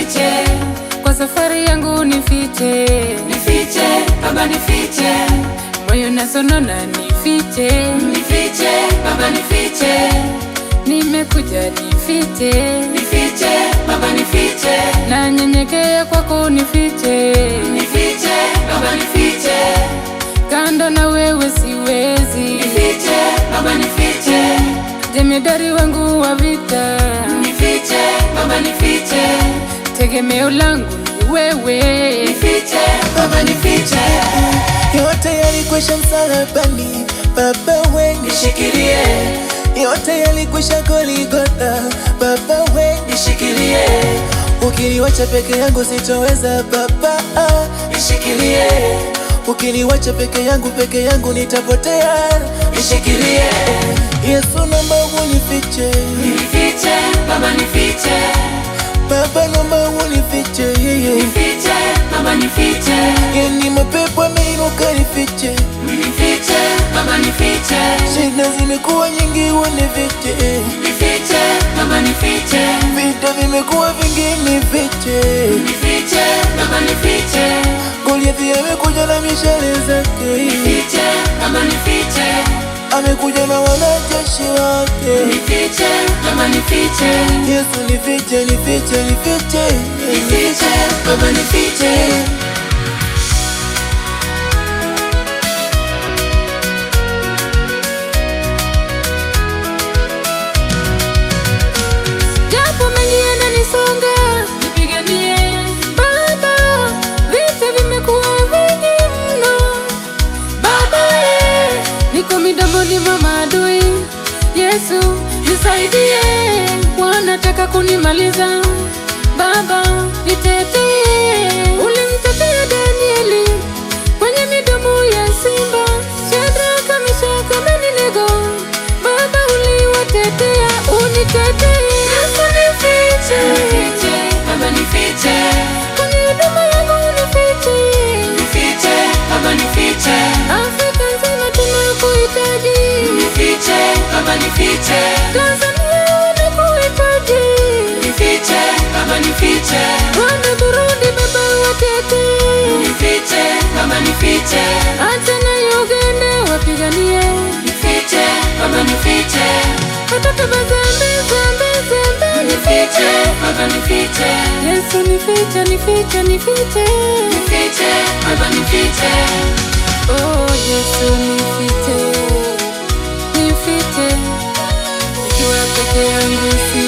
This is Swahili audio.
nifiche, kwa safari yangu nifiche, nifiche, Baba nifiche, moyo nasonona nifiche, nifiche, Baba nifiche, nimekuja nifiche, nifiche, Baba nifiche, na nyenyekea kwako nifiche, nifiche, Baba nifiche, kando na wewe siwezi, nifiche, Baba nifiche, jemedari wangu wa vita, nifiche, Baba nifiche, tegemeo langu ni wewe, nifiche, Baba nifiche, yote yalikwisha msalabani, Baba we nishikilie, yote yalikwisha Golgotha, Baba we nishikilie, ukiniwacha peke yangu sitoweza, Baba nishikilie, ukiniwacha peke yangu nitapotea, nishikilie, Yesu naomba unifiche, nifiche, Baba nifiche, Baba naomba unifiche, nifiche, Baba nifiche, yani mapepo yameinuka nifiche, nifiche, Baba nifiche, shida zimekuwa nyingi unifiche, nifiche, Baba nifiche, vita vimekuwa vingi nifiche, nifiche, Baba nifiche, Goliathi amekuja na mishale zake, nifiche, Baba nifiche, amekuja na wanajeshi wake, nifiche, Baba nifiche, Yesu nifiche, nifiche, nifiche, nifiche, Baba nifiche. japo mengi yananisonga, nipiganie Baba, vita vimekuwa vingi mno Baba, niko midomoni mwa maadui, Yesu nisaidie, wanataka kunimaliza Baba, nitetee, ulimtetea Danieli kwenye midomo ya simba, Shadraka, Meshaki, Abednego, Baba uliwatetea, unitetee, Yesu nifiche, Nifiche, Baba nifiche, kwenye huduma yangu nifiche, nifiche, Baba nifiche, Afrika nzima tunakuhitaji, nifiche, Baba nifiche, Tanzania wanakuhitaji, nifiche, Baba nifiche, Rwanda, Burundi, Baba watetee, nifiche, Baba nifiche, hata na Uganda wapiganie, nifiche, Baba nifiche, watoto Bazambe, nifiche, Baba nifiche, Yesu nifiche, nifiche, nifiche, nifiche, Baba nifiche, oh Yesu nifiche, nifiche, nikiwa peke yangu si